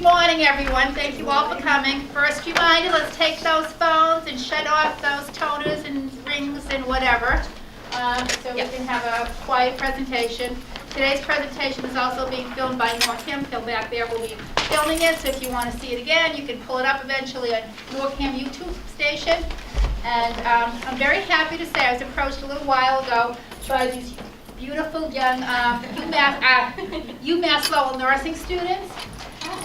morning, everyone. Thank you all for coming. First reminder, let's take those phones and shut off those toners and rings and whatever, so we can have a quiet presentation. Today's presentation is also being filmed by NORCAM. Phil back there will be filming it, so if you want to see it again, you can pull it up eventually on NORCAM YouTube station. And I'm very happy to say I was approached a little while ago by these beautiful young UMass Lowell nursing students.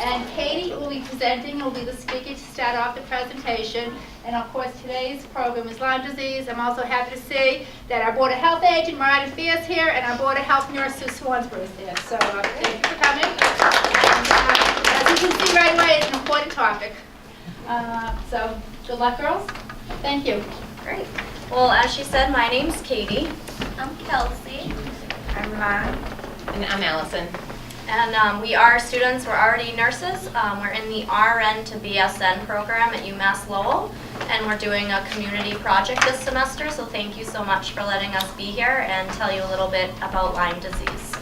And Katie will be presenting, will be the speaker to start off the presentation. And of course, today's program is Lyme disease. I'm also happy to see that our Board of Health agent, Martin Fear's here, and our Board of Health nurse, Sue Swansborough, is there. So thank you for coming. As you can see right away, it's an important topic. So good luck, girls. Thank you. Great. Well, as she said, my name's Katie. I'm Kelsey. I'm Ron. And I'm Allison. And we are students, we're already nurses. We're in the RN to BSN program at UMass Lowell, and we're doing a community project this semester, so thank you so much for letting us be here and tell you a little bit about Lyme disease.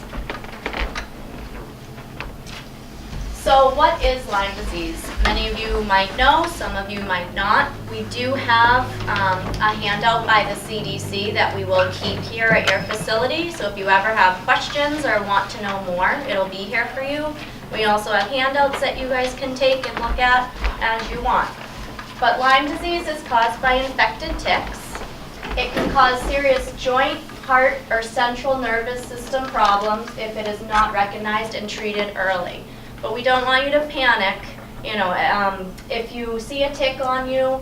So what is Lyme disease? Many of you might know, some of you might not. We do have a handout by the CDC that we will keep here at your facility. So if you ever have questions or want to know more, it'll be here for you. We also have handouts that you guys can take and look at as you want. But Lyme disease is caused by infected ticks. It can cause serious joint, heart, or central nervous system problems if it is not recognized and treated early. But we don't want you to panic. You know, if you see a tick on you,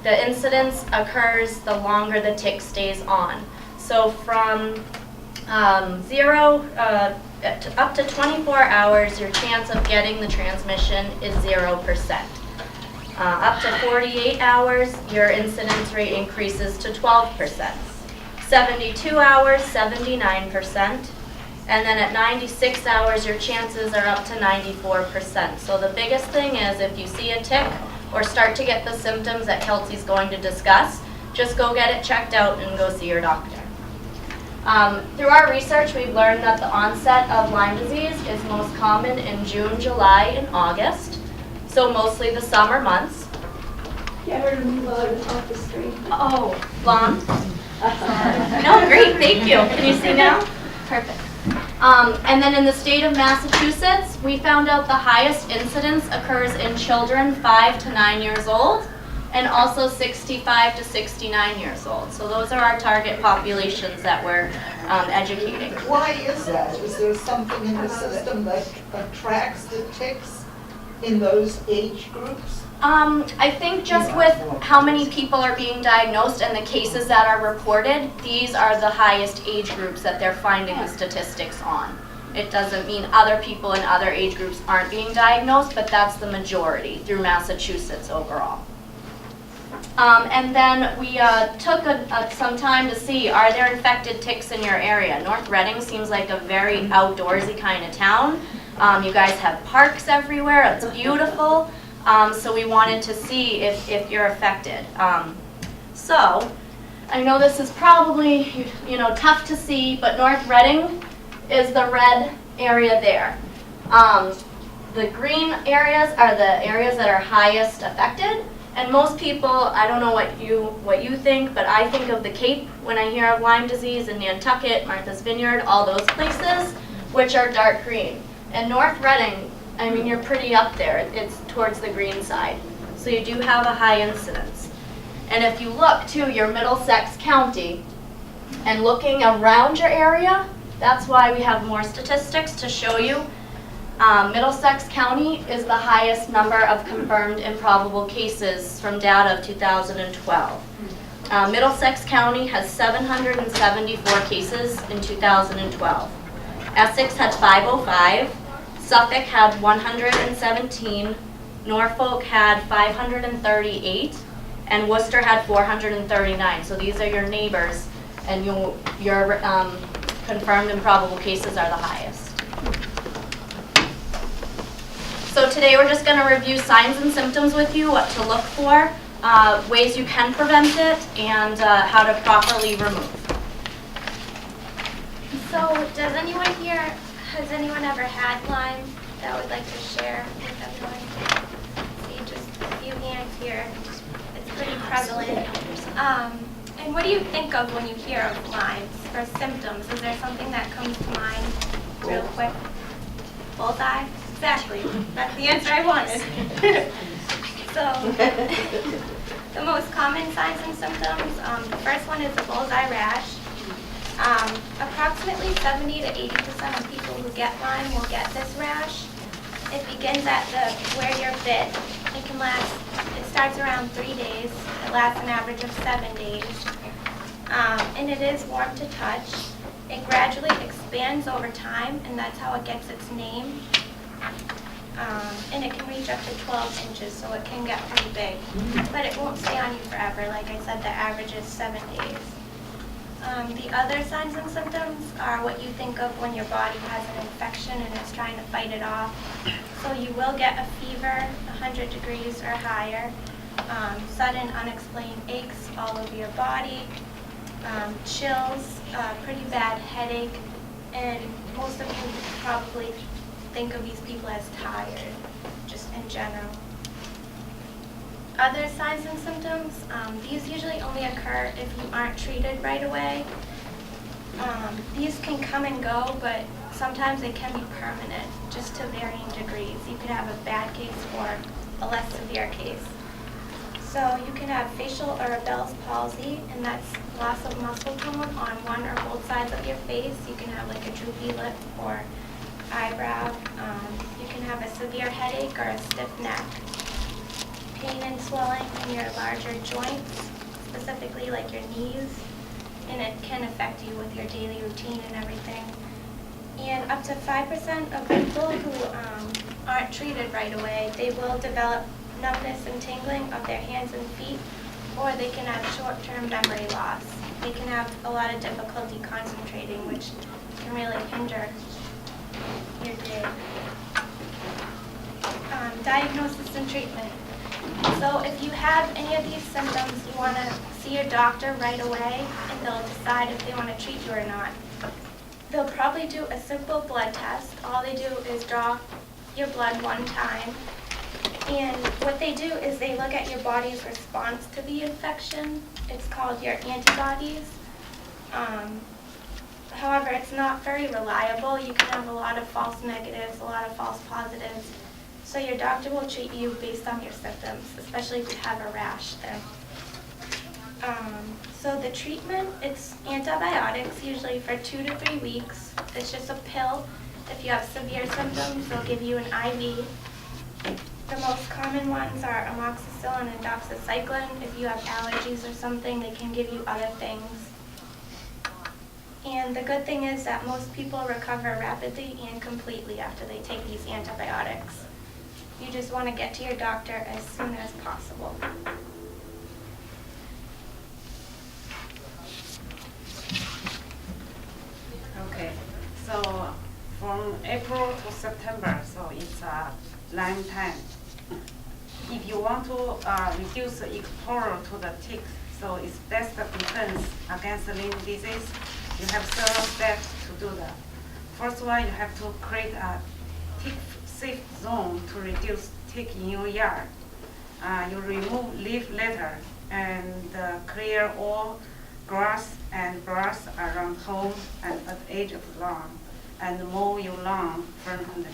the incidence occurs the longer the tick stays on. So from 0 up to 24 hours, your chance of getting the transmission is 0%. Up to 48 hours, your incidence rate increases to 12%. 72 hours, 79%. And then at 96 hours, your chances are up to 94%. So the biggest thing is if you see a tick or start to get the symptoms that Kelsey's going to discuss, just go get it checked out and go see your doctor. Through our research, we've learned that the onset of Lyme disease is most common in June, July, and August. So mostly the summer months. Get her to move off the screen. Oh, blonde? No, great, thank you. Can you see now? Perfect. And then in the state of Massachusetts, we found out the highest incidence occurs in children 5 to 9 years old and also 65 to 69 years old. So those are our target populations that we're educating. Why is that? Is there something in the system that attracts the ticks in those age groups? I think just with how many people are being diagnosed and the cases that are reported, these are the highest age groups that they're finding the statistics on. It doesn't mean other people in other age groups aren't being diagnosed, but that's the majority through Massachusetts overall. And then we took some time to see, are there infected ticks in your area? North Reading seems like a very outdoorsy kind of town. You guys have parks everywhere, it's beautiful. So we wanted to see if you're affected. So I know this is probably tough to see, but North Reading is the red area there. The green areas are the areas that are highest affected, and most people, I don't know what you think, but I think of the Cape when I hear of Lyme disease, and Nantucket, Martha's Vineyard, all those places, which are dark green. And North Reading, I mean, you're pretty up there. It's towards the green side. So you do have a high incidence. And if you look to your Middlesex County and looking around your area, that's why we have more statistics to show you. Middlesex County is the highest number of confirmed and probable cases from data of 2012. Middlesex County has 774 cases in 2012. Essex had 505. Suffolk had 117, Norfolk had 538, and Worcester had 439. So these are your neighbors, and your confirmed and probable cases are the highest. So today we're just going to review signs and symptoms with you, what to look for, ways you can prevent it, and how to properly remove. So, has anyone ever had Lyme? that would like to share with everyone? See just a few hands here. It's pretty prevalent. And what do you think of when you hear of Lyme for symptoms? Is there something that comes to mind real quick? Bullseye? Exactly. That's the answer I wanted. So, the most common signs and symptoms, the first one is a bullseye rash. Approximately 70 to 80% of people who get Lyme will get this rash. It begins at where you're bit. It starts around 3 days. It lasts an average of 7 days. And it is warm to touch. It gradually expands over time, and that's how it gets its name. And it can reach up to 12 inches, so it can get pretty big. But it won't stay on you forever. Like I said, the average is 7 days. The other signs and symptoms are what you think of when your body has an infection and it's trying to fight it off. So you will get a fever, 100 degrees or higher, sudden unexplained aches all over your body, chills, pretty bad headache, and most of you probably think of these people as tired, just in general. Other signs and symptoms, these usually only occur if you aren't treated right away. These can come and go, but sometimes they can be permanent, just to varying degrees. You could have a bad case or a less severe case. So you can have facial or a Bell's palsy, and that's loss of muscle tone on one or both sides of your face. You can have like a droopy lip or eyebrow. You can have a severe headache or a stiff neck. Pain and swelling in your larger joints, specifically like your knees, and it can affect you with your daily routine and everything. And up to 5% of people who aren't treated right away, they will develop numbness and tingling of their hands and feet, or they can have short-term memory loss. They can have a lot of difficulty concentrating, which can really hinder your day. Diagnosis and treatment. So if you have any of these symptoms, you want to see your doctor right away, and they'll decide if they want to treat you or not. They'll probably do a simple blood test. All they do is draw your blood one time. And what they do is they look at your body's response to the infection. It's called your antibodies. However, it's not very reliable. You can have a lot of false negatives, a lot of false positives. So your doctor will treat you based on your symptoms, especially if you have a rash there. So the treatment, it's antibiotics, usually for 2 to 3 weeks. It's just a pill. If you have severe symptoms, they'll give you an IV. The most common ones are amoxicillin and doxycycline. If you have allergies or something, they can give you other things. And the good thing is that most people recover rapidly and completely after they take these antibiotics. You just want to get to your doctor as soon as possible. Okay, so from April to September, so it's Lyme time. If you want to reduce the exposure to the ticks, so it's best defense against Lyme disease, you have several steps to do that. First one, you have to create a tick-safe zone to reduce tick in your yard. You remove leaf litter and clear all grass and brush around home and at the edge of the lawn, and mow your lawn frequently.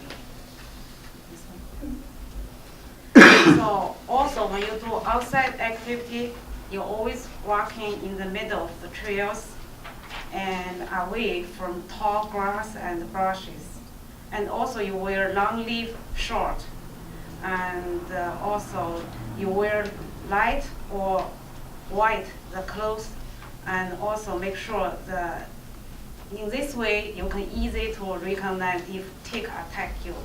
So also when you do outside activity, you're always walking in the middle of the trails and away from tall grass and brushes. And also you wear long sleeve short, and also you wear light or white the clothes, and also make sure that in this way you can easy to recognize if tick attack you.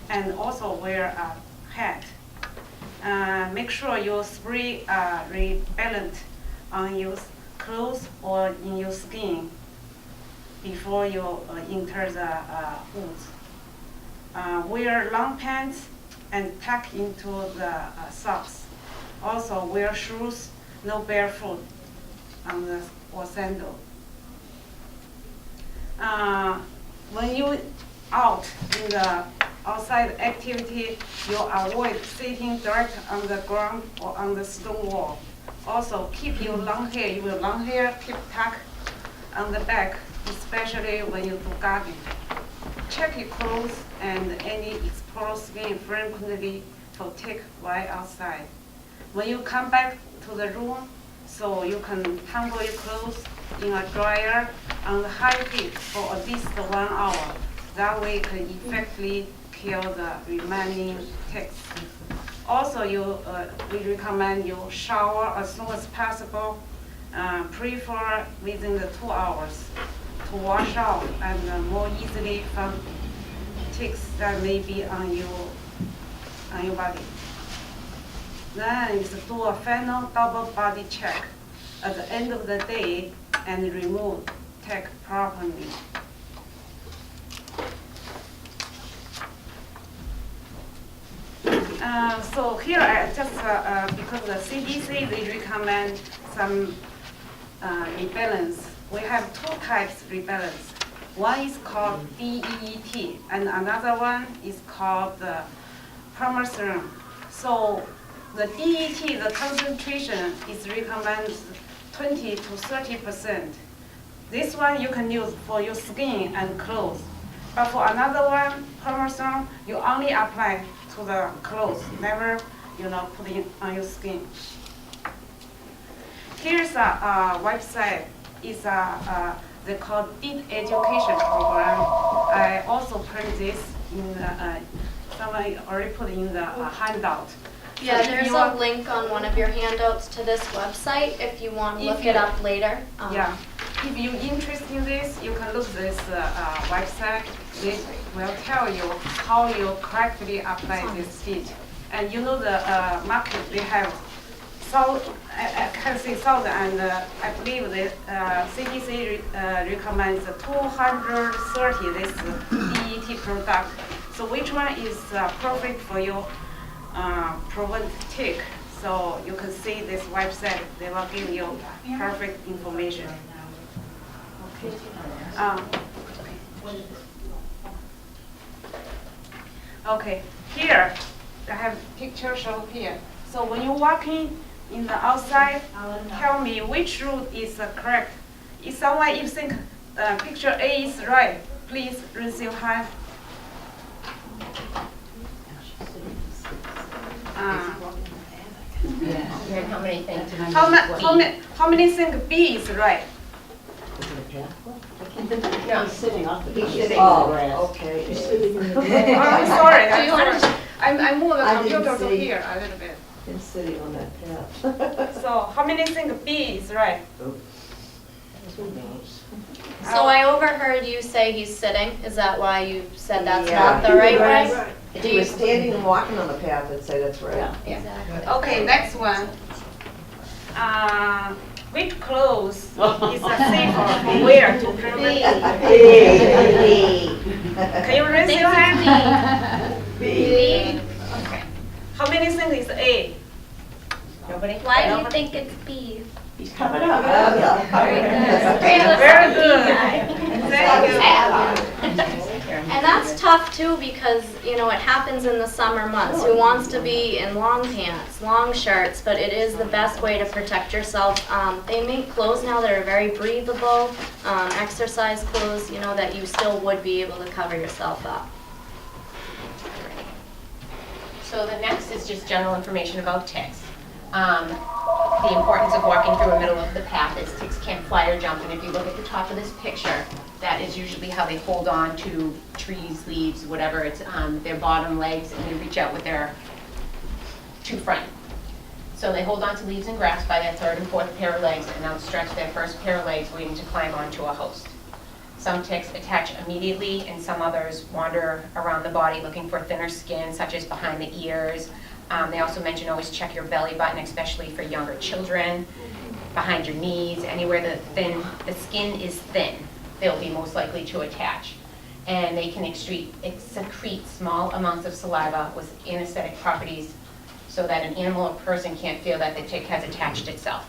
And also wear a hat. Make sure you spray repellent on your clothes or in your skin before you enter the woods. Wear long pants and tuck into the socks. Also wear shoes, no barefoot on the or sandal. When you out in the outside activity, you avoid sitting direct on the ground or on the stone wall. Also, keep your long hair keep tucked on the back, especially when you do gardening. Check your clothes and any exposed skin frequently for tick while outside. When you come back to the room, so you can hang your clothes in a dryer on the high heat for at least 1 hour. That way, can effectively kill the remaining ticks. Also, we recommend you shower as soon as possible, prefer within the 2 hours to wash out and more easily from ticks that may be on your body. Then is do a final double body check at the end of the day and remove tick properly. So here I just, because the CDC, they recommend some repellents. We have 2 types repellents. One is called DEET, and another one is called permethrin. So the DET, the concentration is recommended 20 to 30%. This one you can use for your skin and clothes. But for another one, permethrin, you only apply to the clothes, never, put it on your skin. Here's a website. It's they call DEET education program. I also print this in somebody already put in the handout. Yeah, So if there's you a want- link on one of your handouts to this website if you want to look it up later. Yeah, if you're interested in this, you can look this website. It will tell you how you correctly apply this DEET. And you know the market, they have I can say 1,000, and I believe the CDC recommends 230 this DET product. So which one is perfect for you prevent tick? So you can see this website, they will give you perfect information. Okay, here, I have picture shown here. So when you're walking in the outside, tell me which route is correct. If someone you think picture A is right, please raise your hand. And how many things? How many think B is right? No. Sitting off the He's sitting Oh, grass. okay. I'm sorry. Do you want to? I moved the I didn't computer to see. here a little bit. Been sitting on that path. So how many think B is right? Who knows? So I overheard you say he's sitting. Is that why you said that's Yeah. not the right way? If you were standing and walking on the path, I'd say that's right. Exactly. Okay, next one. Which clothes is safer for wear to prevent? Can you raise your hand? B. Okay. How many think is A? Nobody? Why do you think it's B? He's coming up. Very Very good. Thank you. And that's tough too because, it happens in the summer months. Who wants to be in long pants, long shirts, but it is the best way to protect yourself. They make clothes now that are very breathable, exercise clothes, that you still would be able to cover yourself up. So the next is just general information about ticks. The importance of walking through the middle of the path is ticks can't fly or jump, and if you look at the top of this picture, that is usually how they hold on to trees, leaves, whatever. It's their bottom legs, and they reach out with their 2 front. So they hold on to leaves and grass by their 3rd and 4th pair of legs and outstretch their 1st pair of legs waiting to climb onto a host. Some ticks attach immediately, and some others wander around the body looking for thinner skin, such as behind the ears. They also mention always check your belly button, especially for younger children, behind your knees, anywhere the skin is thin, they'll be most likely to attach. And they can secrete small amounts of saliva with anesthetic properties so that an animal or person can't feel that the tick has attached itself.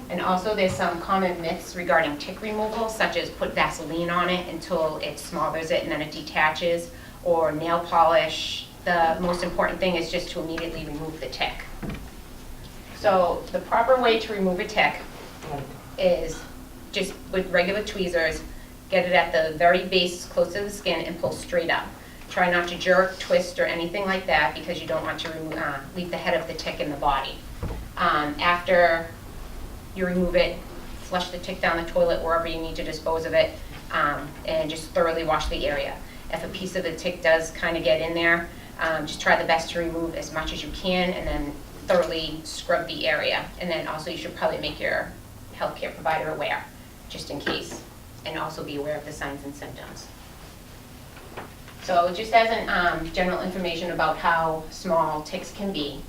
And also there's some common myths regarding tick removal, such as put Vaseline on it until it smothers it and then it detaches, or nail polish. The most important thing is just to immediately remove the tick. So the proper way to remove a tick is just with regular tweezers, get it at the very base close to the skin and pull straight up. Try not to jerk, twist, or anything like that because you don't want to leave the head of the tick in the body. After you remove it, flush the tick down the toilet wherever you need to dispose of it, and just thoroughly wash the area. If a piece of the tick does kind of get in there, just try the best to remove as much as you can and then thoroughly scrub the area. And then also you should probably make your healthcare provider aware, just in case, and also be aware of the signs and symptoms. So just as an general information about how small ticks can be,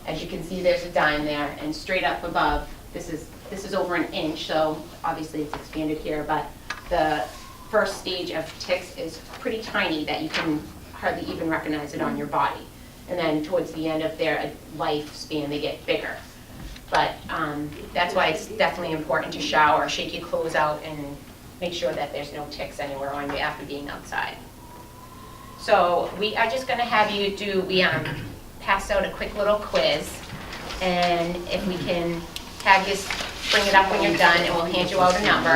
as you can see there's a dime there, and straight up above, this is over an inch, so obviously it's expanded here, but the first stage of ticks is pretty tiny that you can hardly even recognize it on your body. And then towards the end of their lifespan, they get bigger. But that's why it's definitely important to shower, shake your clothes out, and make sure that there's no ticks anywhere on you after being outside. So we are just going to have you do, we passed out a quick little quiz, and if we can have you bring it up when you're done, and we'll hand you out a number,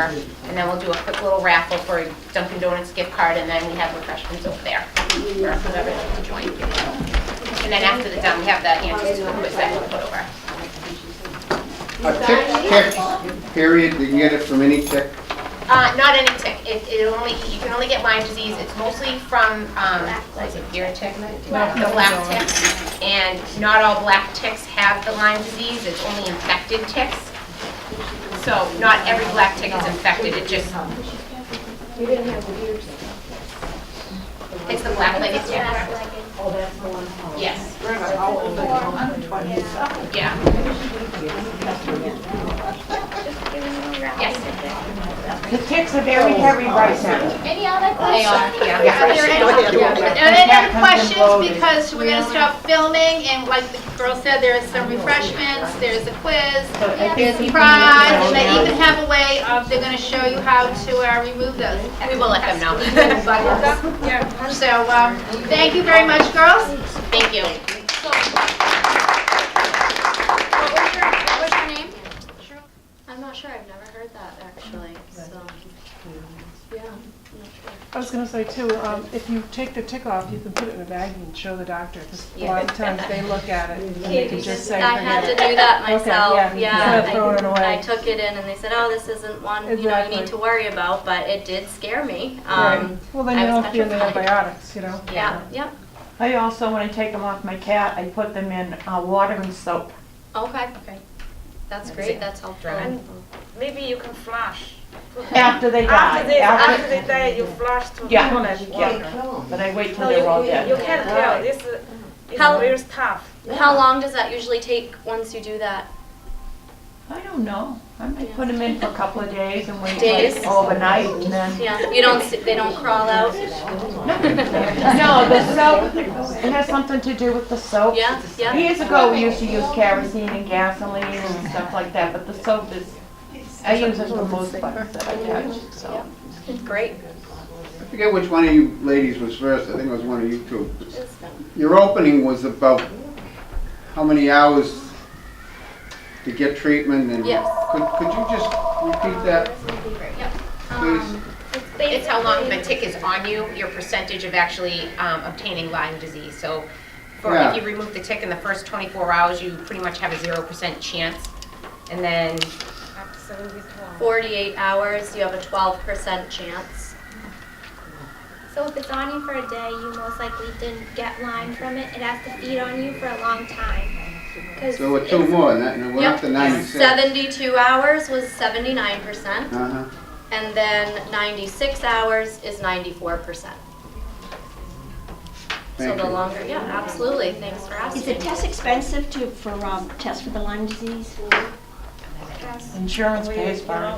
and then we'll do a quick little raffle for a Dunkin' Donuts gift card, and then we have refreshments over there for whoever would like to join. And then after the done, we have the answers to the quiz that we'll put over. A tick period, you can get it from any tick? Not any tick. You can only get Lyme disease. It's mostly from, what is it, ear tick? The black tick. And not all black ticks have the Lyme disease. It's only infected ticks. So not every black tick is infected. It just, it's the black-legged tick. Oh, that's the one. Yes. How old are you? I'm 27. Yeah. Yes. The ticks are very heavy right now. Any other They are, questions? yeah. Are there any other questions? Because we're going to start filming, and like the girl said, there's some refreshments, there's a quiz, there's a prize, and they even have a way of, they're going to show you how to remove those. We will let them know. So, thank you very much, girls. Thank you. What was your name? I'm not sure, I've never heard that actually, so, yeah, I'm not sure. I was gonna say too, if you take the tick off, you can put it in a bag and show the doctor, because a lot of times they look at it and they can just say, I had to forget it. do that Okay, myself, yeah, yeah. instead of throwing it away. I took it in and they said, oh, this isn't one, you Exactly. need to worry about, but it did scare me. Right. Well, then I you was don't feel the petrified. antibiotics, you know? Yeah, yep, I also, when I take them off my cat, I put them in water and soap. okay. That's great, that's helpful. Maybe you can flush. After they die. After they die, you flush to Yeah. toilet water. Yeah. But I wait till No, they're all you dead. can't tell. This is How- very tough. How long does that usually take once you do that? I don't know. I might put them in for a couple of days and wait Days? like overnight and then. Yeah, you don't, they don't crawl out? No, the soap, it has something to do with the soap. Yeah, yeah. Years ago, we used to use kerosene and gasoline and stuff like that, but the soap is, I use it for most bugs that I catch, so. Great. I forget which one of you ladies was first, I think it was one of you two. Your opening was about how many hours to get treatment, and Yes. could you just repeat that, please? It's how long the tick is on you, your percentage of actually obtaining Lyme disease. So Yeah. if you remove the tick in the first 24 hours, you pretty much have a 0% chance. And then, Absolutely 48 hours, you have a 12% chance. So if it's on you for a day, you most likely didn't get Lyme from it. It has to feed on you for a long time. 'Cause So we're two more, and we're up to 96. 72 hours was 79%, Uh-huh. and then 96 hours is 94%. So Thank the you. longer, yeah, absolutely, thanks for Is asking. the test expensive test for the Lyme disease? Insurance pays for it.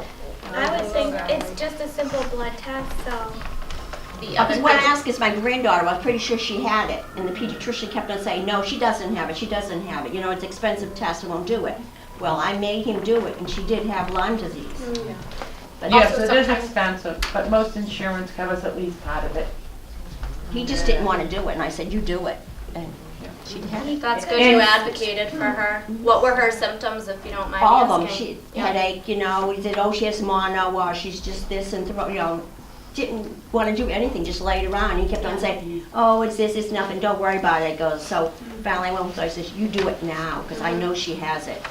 I would think it's just a simple blood test, so the Because other what I thing, asked is my granddaughter, I was pretty sure she had it, and the pediatrician kept on saying, no, she doesn't have it, she doesn't have it. You know, it's expensive test, I won't do it. Well, I made him do it, and she did have Lyme disease. But Yes, Also it is sometimes- expensive, but most insurance covers at least part of it. He just didn't want to do it, and I said, you do it. And she had it. That's good you advocated for her. What were her symptoms, if you don't mind All of them. asking? She headache, you know, he said, oh, she has mono, or she's just this, and throat, you know. Didn't want to do anything, just laid around. He kept on saying, oh, it's this, it's nothing, don't worry about it. I goes, so finally I went with her, I said, you do it now, because I know she has it.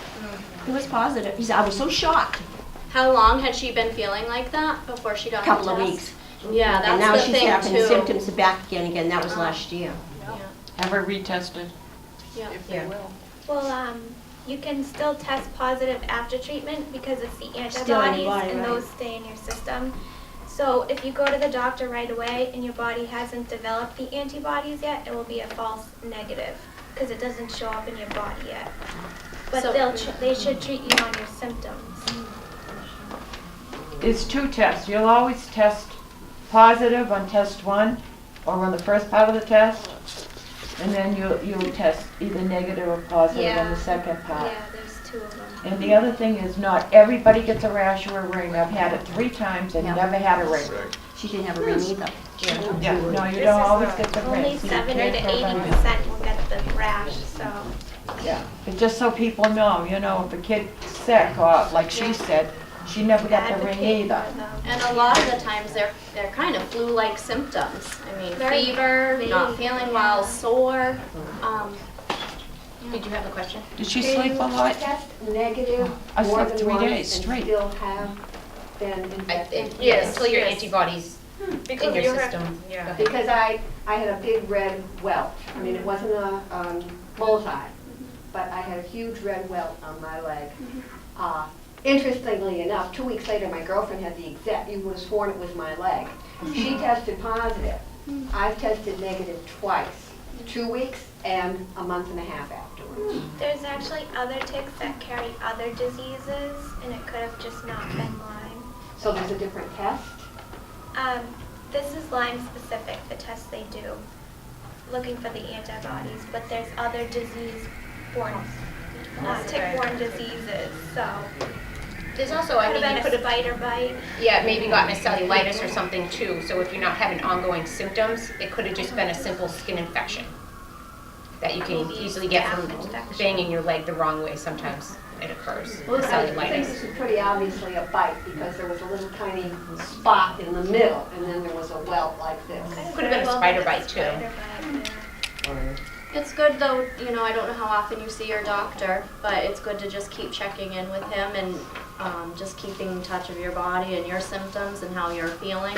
He was positive. He said, I was so shocked. How long had she been feeling like that before she got A couple the of test? weeks. Yeah, And now that's the she's thing having the too. symptoms back again. That was last year. Have her retested. Yeah. Yeah. Well, you can still test positive after treatment because it's the Still antibodies antibody, and right. those stay in your system. So if you go to the doctor right away and your body hasn't developed the antibodies yet, it will be a false negative because it doesn't show up in your body yet. But So- they should treat you on your symptoms. It's 2 tests. You'll always test positive on test 1 or on the first part of the test, and then you'll test either negative or positive on the second part. Yeah, there's 2 of them. And the other thing is, not everybody gets a rash or a ring. I've had it 3 times and Yeah. never had a ring. She didn't have a ring either. Yeah, no, you don't always get the ring. Only 70 to 80% will get the rash, so. Yeah, but just so people know, you know, if a kid's sick, or like she said, she never got the ring advocate either. for them. And a lot of the times they're kind of flu-like symptoms. I mean, Very fever, not vague, feeling yeah. well, sore. Did you have a question? Did she sleep a lot? Test negative I more slept than 3 once days and straight. still have been infected. Yes, until your yes. antibodies in your system. Go ahead. Because I had a big red welt. I mean, it wasn't a bullseye, but I had a huge red welt on my leg. Interestingly enough, 2 weeks later, my girlfriend had the exact, you would have sworn it was my leg. She tested positive. I've tested negative twice, 2 weeks and a month and a half afterwards. There's actually other ticks that carry other diseases, and it could have just not been Lyme. So there's a different test? This is Lyme specific, the test they do, looking for the antibodies, but there's other disease-borne, tick-borne diseases, so. There's also, I Could mean, you have could been a have, spider bite. yeah, maybe gotten a cellulitis or something too. So if you're not having ongoing symptoms, it could have just been a simple skin infection that you can easily get from Staph infection. banging your leg the wrong way. Sometimes it occurs, Well, I think cellulitis. this is pretty obviously a bite because there was a little tiny spot in the middle and then there was a welt like this. Could have been a spider bite too. Spider bite, yeah. It's good though, you know, I don't know how often you see your doctor, but it's good to just keep checking in with him and just keeping in touch of your body and your symptoms and how you're feeling,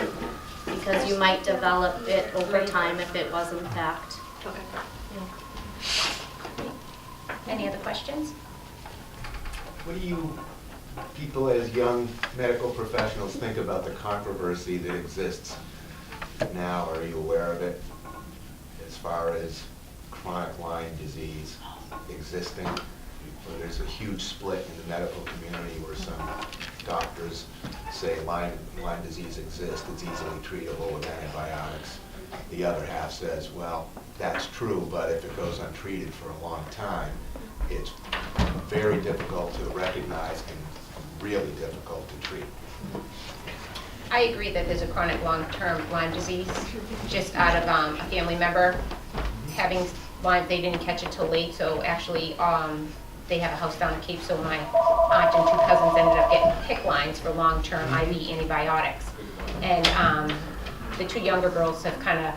because you might develop it over time if it was in fact. Any other questions? What do you people as young medical professionals think about the controversy that exists now? Are you aware of it as far as chronic Lyme disease existing? Well, there's a huge split in the medical community where some doctors say Lyme disease exists, it's easily treatable with antibiotics. The other half says, well, that's true, but if it goes untreated for a long time, it's very difficult to recognize and really difficult to treat. I agree that there's a chronic long-term Lyme disease, just out of a family member having Lyme. They didn't catch it till late, so actually they have a house down the Cape, so my aunt and 2 cousins ended up getting PICC lines for long-term IV antibiotics. And the 2 younger girls have kind of,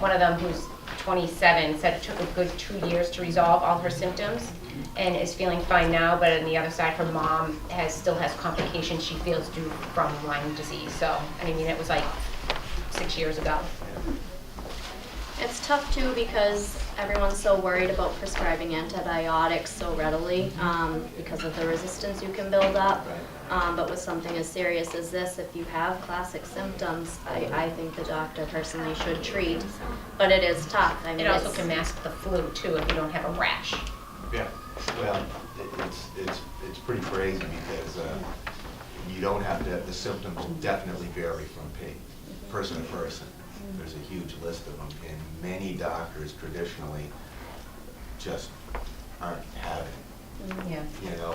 one of them who's 27 said it took a good 2 years to resolve all her symptoms and is feeling fine now, but on the other side, her mom still has complications she feels due from Lyme disease. So, I mean, it was like 6 years ago. It's tough too because everyone's so worried about prescribing antibiotics so readily because of the resistance you can build up. But with something as serious as this, if you have classic symptoms, I think the doctor personally should treat. But it is tough. I mean, It also it's- can mask the flu too if you don't have a rash. Yeah, well, it's pretty crazy because you don't have to, the symptoms definitely vary from person to person. There's a huge list of them, and many doctors traditionally just aren't having Yeah. You know,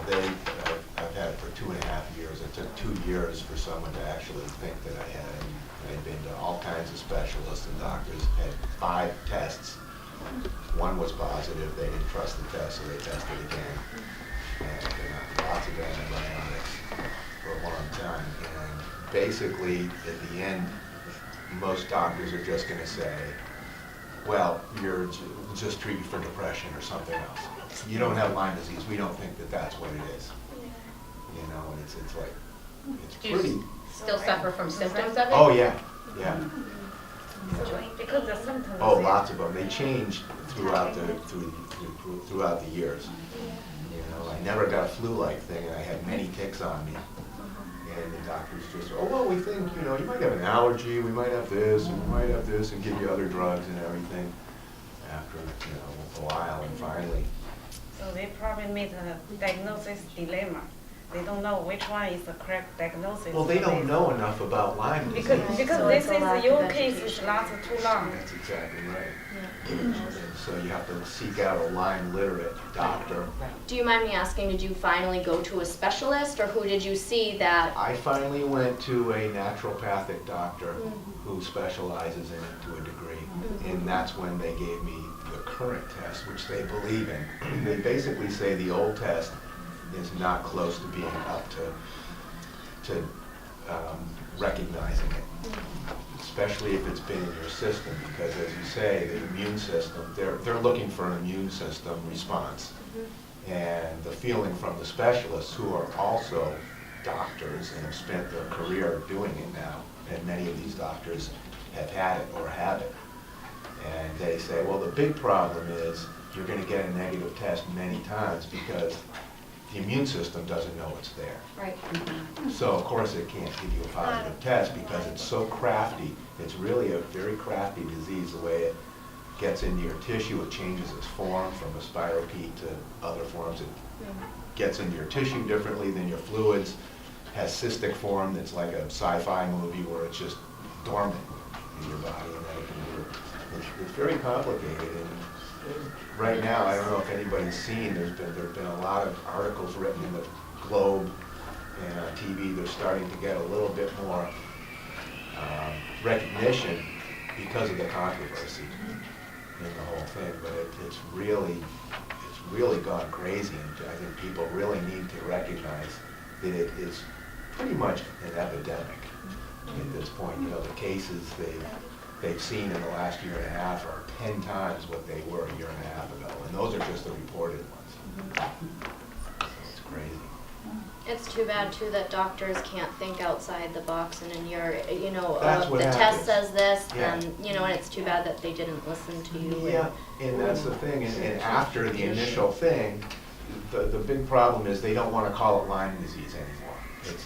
I've had it for 2.5 years. It took 2 years for someone to actually think that I had it. I'd been to all kinds of specialists and doctors, had 5 tests. One was positive, they didn't trust the test, so they tested again. And lots of antibiotics for a long time. And basically, at the end, most doctors are just gonna say, well, we'll just treat you for depression or something else. You don't have Lyme disease, we don't think that that's what it is. You know, and it's like, it's Do you pretty, still suffer from symptoms of it? oh yeah, yeah. Because the symptoms. Oh, lots of them. They change throughout the years. You know, I never got a flu-like thing, and I had many ticks on me. And the doctors just, oh, well, we think, you know, you might have an allergy, we might have this, and we might have this, and give you other drugs and everything after, you know, a while, and finally. So they probably made a diagnosis dilemma. They don't know which one is the correct diagnosis. Well, they don't know enough about Lyme disease. Because So this it's a lack is, of your case is education. lasted too long. That's exactly right. And so you have to seek out a Lyme literate doctor. Do you mind me asking, did you finally go to a specialist, or who did you see that? I finally went to a naturopathic doctor who specializes in it to a degree. And that's when they gave me the current test, which they believe in. They basically say the old test is not close to being up to recognizing it, especially if it's been in your system, because as you say, the immune system, they're looking for an immune system response. And the feeling from the specialists, who are also doctors and have spent their career doing it now, and many of these doctors have had it or have it, and they say, well, the big problem is you're going to get a negative test many times because the immune system doesn't know it's there. Right. So of course it can't give you a positive test because it's so crafty. It's really a very crafty disease. The way it gets into your tissue, it changes its form from a spirochete to other forms. It gets into your tissue differently than your fluids. Has cystic form that's like a sci-fi movie where it's just dormant in your body, and then it can work. It's very complicated. And right now, I don't know if anybody's seen, there's been a lot of articles written in the Globe and on TV. They're starting to get a little bit more recognition because of the controversy in the whole thing. But it's really gone crazy, and I think people really need to recognize that it is pretty much an epidemic at this point. You know, the cases they've seen in the last year and a half are 10 times what they were a year and a half ago, and those are just the reported ones. So it's crazy. It's too bad too that doctors can't think outside the box, and in your, you know, That's what the test happens. says this, Yeah. and, you know, and it's too bad that they didn't listen to you. Yeah, and that's the thing, and after the initial thing, the big problem is they don't want to call it Lyme disease anymore.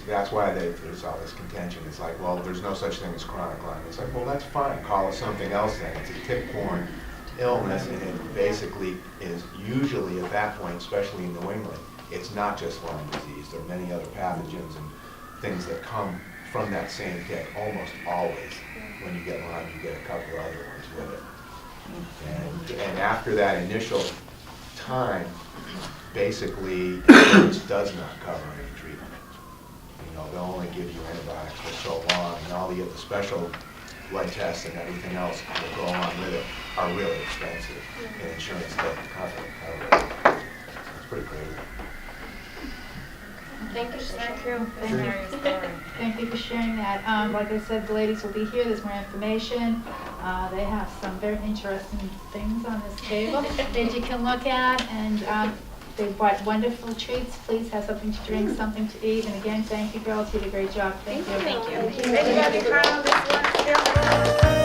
That's why there's all this contention. It's like, well, there's no such thing as chronic Lyme. It's like, well, that's fine, call it something else then. It's a tick-borne illness, and it basically is usually at that point, especially in New England, it's not just Lyme disease. There are many other pathogens and things that come from that same tick, almost always. When you get Lyme, you get a couple other ones with it. And after that initial time, basically, insurance does not cover any treatment. You know, they'll only give you antibiotics for so long, and all the special blood tests and everything else that go on with it are really expensive, and insurance doesn't cover it. It's pretty crazy. Thank you. Thank you. Thank you. Thank you for sharing that. Like I said, the ladies will be here, there's more information. They have some very interesting things on this table that you can look at, and they brought wonderful treats. Please have something to drink, something to eat, and again, thank you girls, you did a great job. Thank you. Thank you. Anybody found this one still?